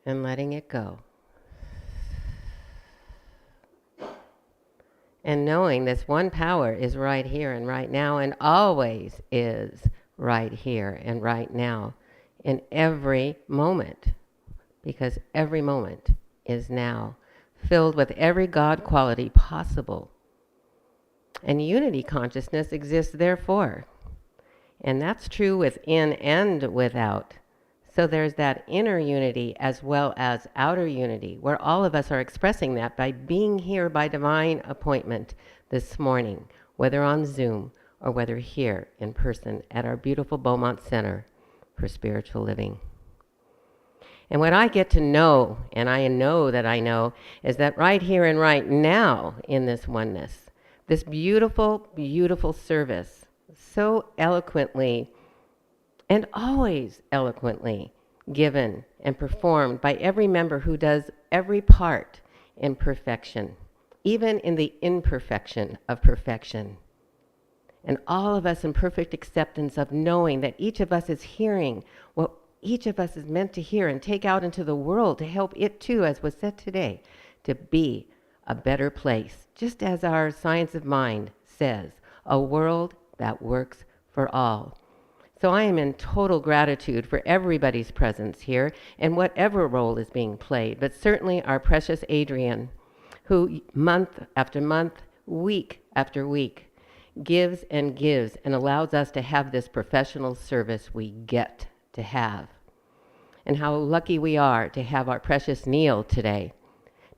and letting it go. And knowing this one power is right here and right now, and always is right here and right now in every moment, because every moment is now, filled with every God quality possible. And unity consciousness exists therefore. And that's true within and without. So there's that inner unity as well as outer unity, where all of us are expressing that by being here by divine appointment this morning, whether on Zoom or whether here in person at our beautiful Beaumont Center for Spiritual Living. And what I get to know, and I know that I know, is that right here and right now in this oneness, this beautiful, beautiful service, so eloquently and always eloquently given and performed by every member who does every part in perfection, even in the imperfection of perfection. And all of us in perfect acceptance of knowing that each of us is hearing what each of us is meant to hear and take out into the world to help it too, as was said today, to be a better place. Just as our science of mind says, a world that works for all. So I am in total gratitude for everybody's presence here and whatever role is being played, but certainly our precious Adrian, who month after month, week after week, gives and allows us to have this professional service we get to have. And how lucky we are to have our precious Neil today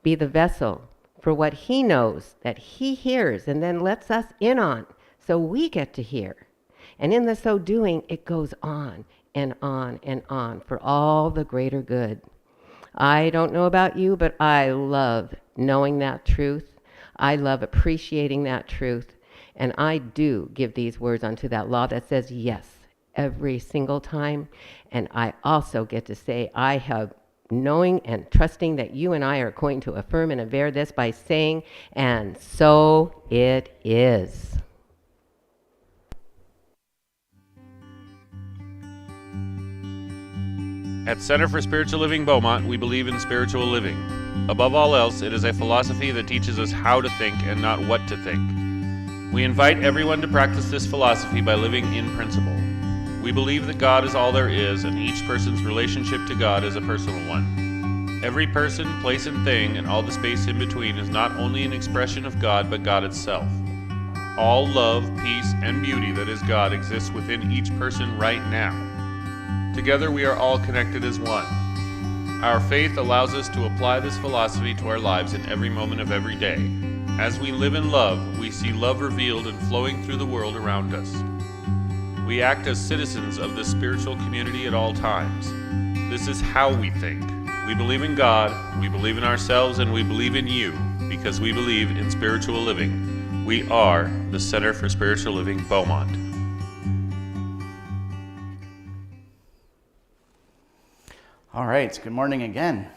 be the vessel for what he knows that he hears and then lets us in on, so we get to hear. And in the so doing, it goes on and on and on for all the greater good. I don't know about you, but I love knowing that truth. I love appreciating that truth. And I do give these words unto that law that says yes every single time. And I also get to say I have knowing and trusting that you and I are going to affirm and aver this by saying, and so it is. At Center for Spiritual Living Beaumont, we believe in spiritual living. Above all else, it is a philosophy that teaches us how to think and not what to think. We invite everyone to practice this philosophy by living in principle. We believe that God is all there is, and each person's relationship to God is a personal one. Every person, place, and thing, and all the space in between is not only an expression of God, but God itself. All love, peace, and beauty that is God exists within each person right now. Together we are all connected as one. Our faith allows us to apply this philosophy to our lives in every moment of every day. As we live in love, we see love revealed and flowing through the world around us. We act as citizens of this spiritual community at all times. This is how we think. We believe in God, we believe in ourselves, and we believe in you because we believe in spiritual living. We are the Center for Spiritual Living Beaumont. All right, good morning again.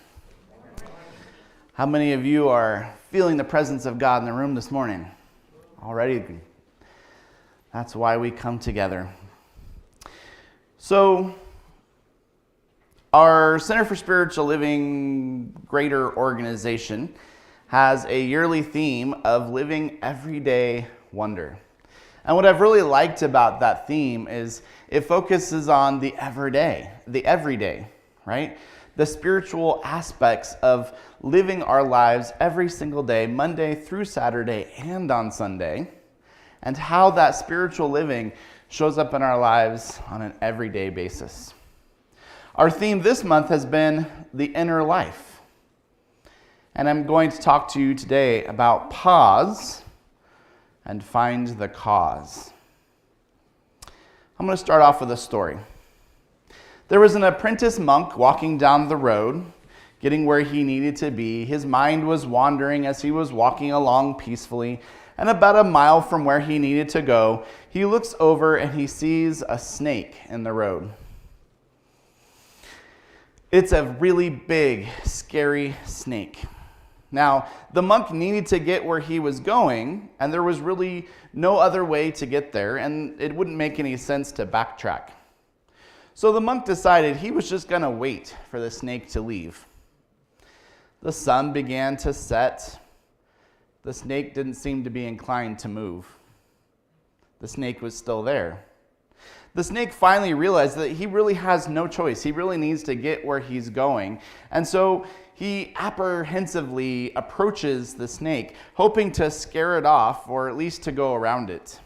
How many of you are feeling the presence of God in the room this morning? Already? That's why we come together. So, our Center for Spiritual Living Greater Organization has a yearly theme of living everyday wonder. And what I've really liked about that theme is it focuses on the everyday, right? The spiritual aspects of living our lives every single day, Monday through Saturday and on Sunday, and how that spiritual living shows up in our lives on an everyday basis. Our theme this month has been the inner life. And I'm going to talk to you today about pause and find the cause. I'm going to start off with a story. There was an apprentice monk walking down the road, getting where he needed to be. His mind was wandering as he was walking along peacefully, and about a mile from where he needed to go, he looks over and he sees a snake in the road. It's a really big, scary snake. Now, the monk needed to get where he was going, and there was really no other way to get there, and it wouldn't make any sense to backtrack. So the monk decided he was just going to wait for the snake to leave. The sun began to set. The snake didn't seem to be inclined to move. The snake was still there. The snake finally realized that he really has no choice. He really needs to get where he's going. And so he apprehensively approaches the snake, hoping to scare it off or at least to go around it.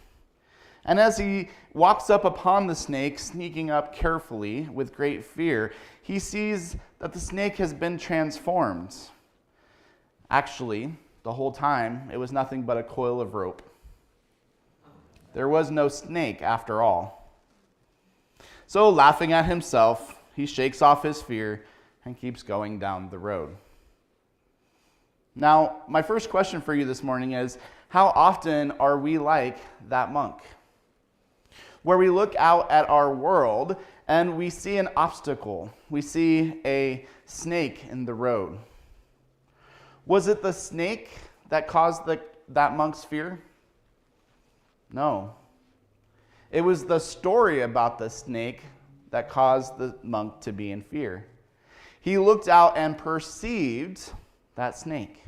And as he walks up upon the snake, sneaking up carefully with great fear, he sees that the snake has been transformed. Actually, the whole time, it was nothing but a coil of rope. There was no snake after all. So, laughing at himself, he shakes off his fear and keeps going down the road. Now, my first question for you this morning is, how often are we like that monk? Where we look out at our world and we see an obstacle. We see a snake in the road. Was it the snake that caused that monk's fear? No. It was the story about the snake that caused the monk to be in fear. He looked out and perceived that snake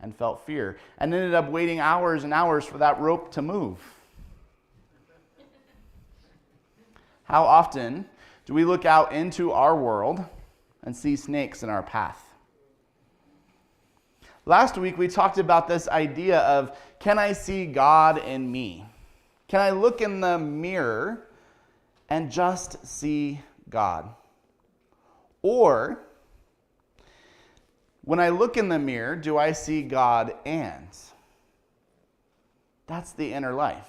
and felt fear and ended up waiting hours and hours for that rope to move. How often do we look out into our world and see snakes in our path? Last week we talked about this idea of, can I see God in me? Can I look in the mirror and just see God? Or, when I look in the mirror, do I see God and? That's the inner life.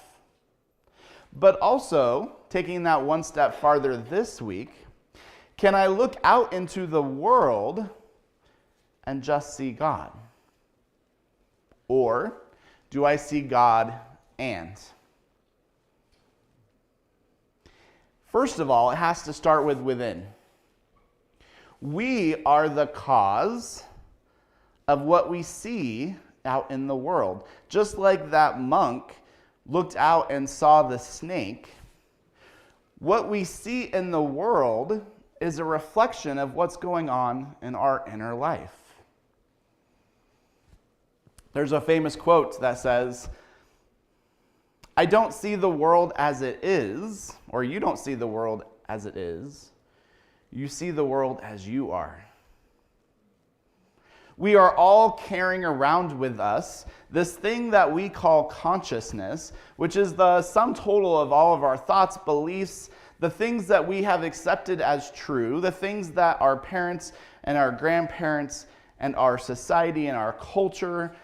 But also, taking that one step farther this week, can I look out into the world and just see God? Or, do I see God and? First of all, it has to start with within. We are the cause of what we see out in the world. Just like that monk looked out and saw the snake, what we see in the world is a reflection of what's going on in our inner life. There's a famous quote that says, I don't see the world as it is, or you don't see the world as it is. You see the world as you are. We are all carrying around with us this thing that we call consciousness, which is the sum total of all of our thoughts, beliefs, the things that we have accepted as true, the things that our parents and our grandparents and our society and our culture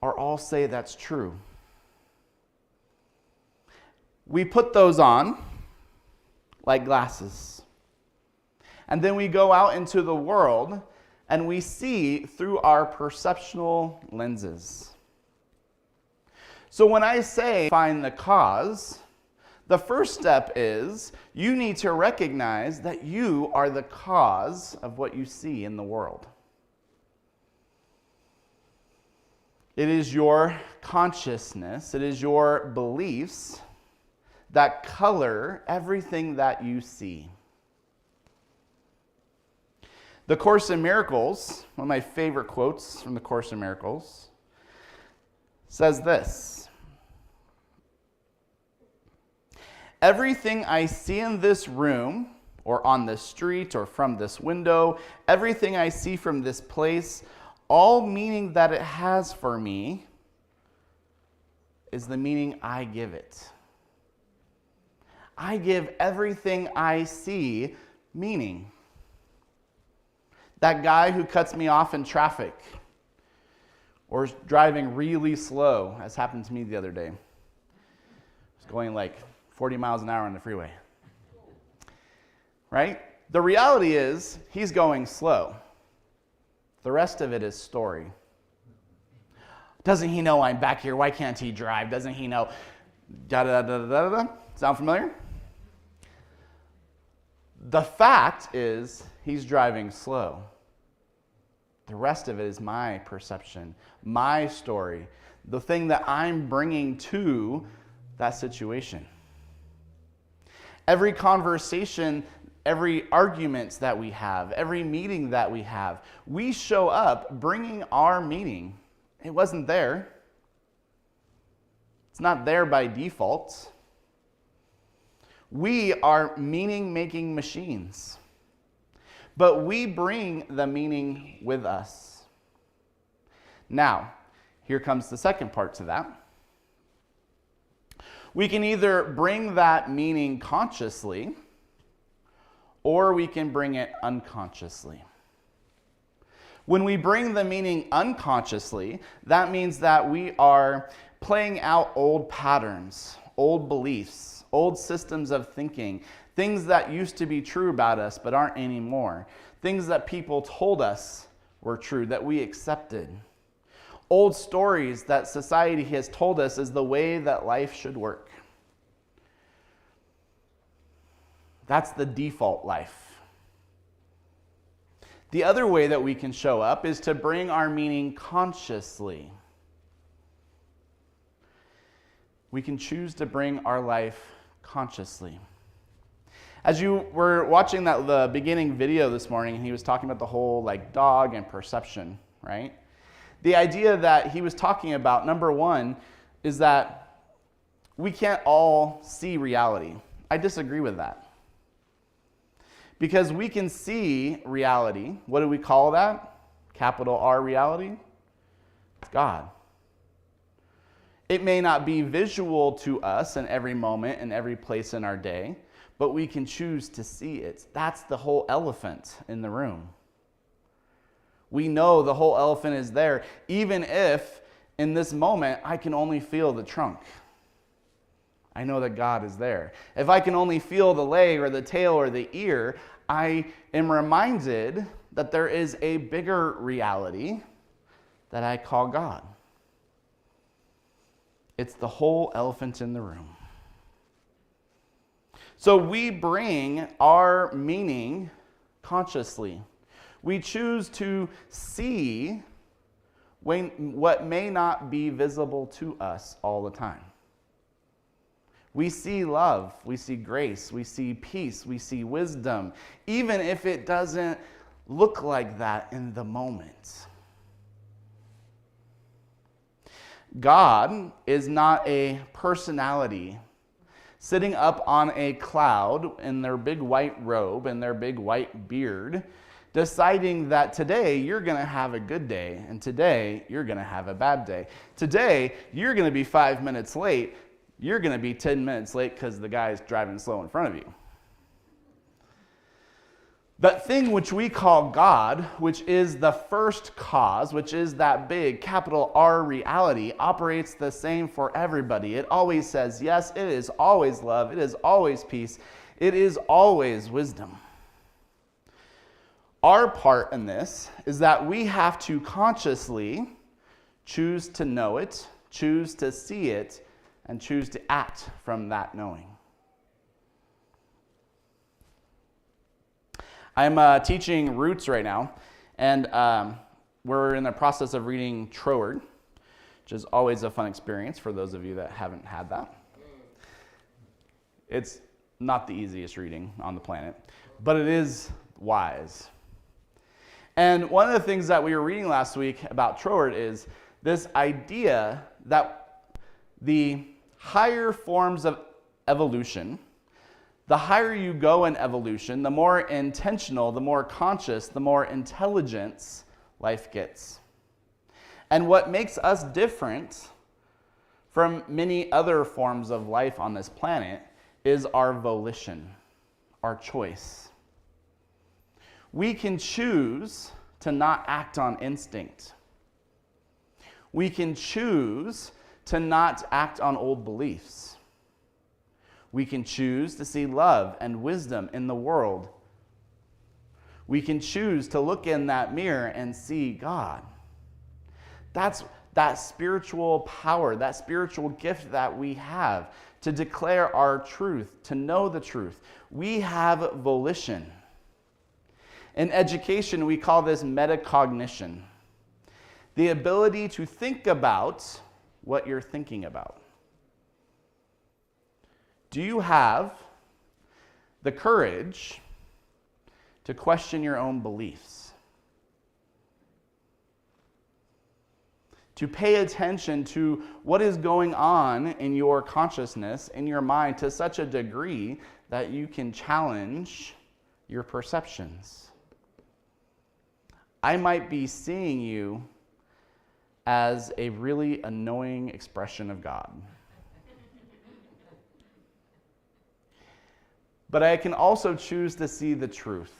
are all say that's true. We put those on like glasses. And then we go out into the world and we see through our perceptual lenses. So when I say find the cause, the first step is you need to recognize that you are the cause of what you see in the world. It is your consciousness, it is your beliefs that color everything that you see. The Course in Miracles, one of my favorite quotes from the Course in Miracles, says this: everything I see in this room, or on this street, or from this window, everything I see from this place, all meaning that it has for me is the meaning I give it. I give everything I see meaning. That guy who cuts me off in traffic or is driving really slow, as happened to me the other day. I was going like 40 miles an hour on the freeway. Right? The reality is he's going slow. The rest of it is story. Doesn't he know I'm back here? Why can't he drive? Doesn't he know? Da-da-da-da-da-da. Sound familiar? The fact is, he's driving slow. The rest of it is my perception, my story, the thing that I'm bringing to that situation. Every conversation every argument that we have, every meeting that we have, we show up bringing our meaning. It wasn't there. It's not there by default. We are meaning-making machines, but we bring the meaning with us. Now, here comes the second part to that. We can either bring that meaning consciously, or we can bring it unconsciously. When we bring the meaning unconsciously, that means that we are playing out old patterns, old beliefs, old systems of thinking, things that used to be true about us but aren't anymore, things that people told us were true, that we accepted, old stories that society has told us is the way that life should work. That's the default life. The other way that we can show up is to bring our meaning consciously. We can choose to bring our life consciously. As you were watching the beginning video this morning, he was talking about the whole dog and perception, right? The idea that he was talking about, number one, is that we can't all see reality. I disagree with that. Because we can see reality. What do we call that? Capital R reality? It's God. It may not be visual to us in every moment and every place in our day, but we can choose to see it. That's the whole elephant in the room. We know the whole elephant is there, even if in this moment I can only feel the trunk. I know that God is there. If I can only feel the leg or the tail or the ear, I am reminded that there is a bigger reality that I call God. It's the whole elephant in the room. So we bring our meaning consciously. We choose to see what may not be visible to us all the time. We see love, we see grace, we see peace, we see wisdom, even if it doesn't look like that in the moment. God is not a personality sitting up on a cloud in their big white robe and their big white beard, deciding that today you're going to have a good day and today you're going to have a bad day. Today you're going to be 5 minutes late. You're going to be 10 minutes late because the guy's driving slow in front of you. That thing which we call God, which is the first cause, which is that big capital R reality, operates the same for everybody. It always says yes, it is always love, it is always peace, it is always wisdom. Our part in this is that we have to consciously choose to know it, choose to see it, and choose to act from that knowing. I'm teaching Roots right now, and we're in the process of reading Troward, which is always a fun experience for those of you that haven't had that. It's not the easiest reading on the planet, but it is wise. And one of the things that we were reading last week about Troward is this idea that the higher forms of evolution, the higher you go in evolution, the more intentional, the more conscious, the more intelligence life gets. And what makes us different from many other forms of life on this planet is our volition, our choice. We can choose to not act on instinct. We can choose to not act on old beliefs. We can choose to see love and wisdom in the world. We can choose to look in that mirror and see God. That's that spiritual power, that spiritual gift that we have to declare our truth, to know the truth. We have volition. In education, we call this metacognition. The ability to think about what you're thinking about. Do you have the courage to question your own beliefs, to pay attention to what is going on in your consciousness, in your mind, to such a degree that you can challenge your perceptions. I might be seeing you as a really annoying expression of God. But I can also choose to see the truth.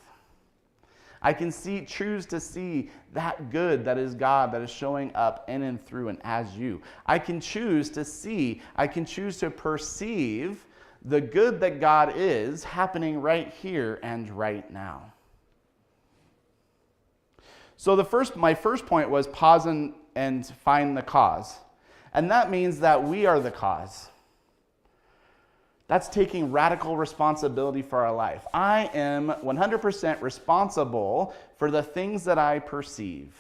I can choose to see that good that is God, that is showing up in and through and as you. I can choose to see, I can choose to perceive the good that God is happening right here and right now. So my first point was pause and find the cause. And that means that we are the cause. That's taking radical responsibility for our life. I am 100% responsible for the things that I perceive.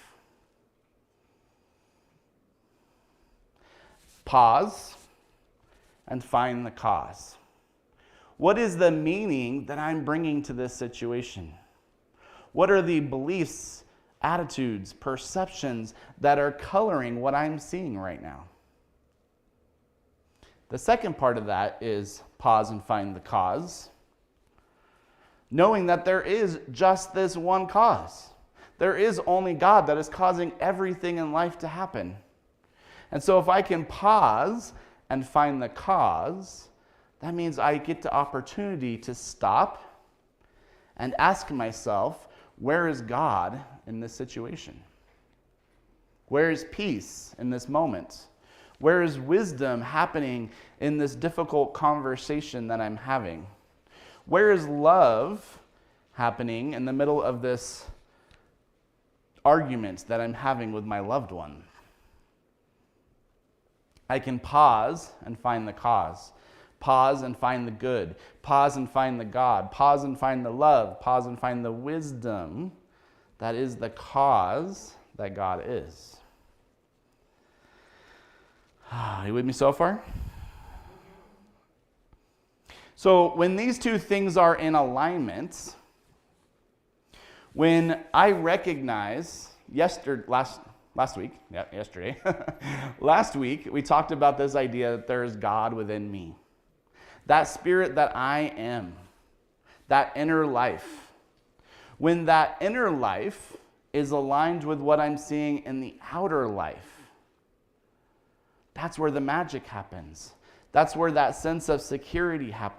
Pause and find the cause. What is the meaning that I'm bringing to this situation? What are the beliefs, attitudes, perceptions that are coloring what I'm seeing right now? The second part of that is pause and find the cause. Knowing that there is just this one cause. There is only God that is causing everything in life to happen. And so if I can pause and find the cause, that means I get the opportunity to stop and ask myself, where is God in this situation? Where is peace in this moment? Where is wisdom happening in this difficult conversation that I'm having? Where is love happening in the middle of this argument that I'm having with my loved one? I can pause and find the cause. Pause and find the good. Pause and find the God. Pause and find the love. Pause and find the wisdom that is the cause that God is. Are you with me so far? So when these two things are in alignment, when I recognize last week, last week we talked about this idea that there is God within me. That spirit that I am, that inner life. When that inner life is aligned with what I'm seeing in the outer life, that's where the magic happens. That's where that sense of security happens.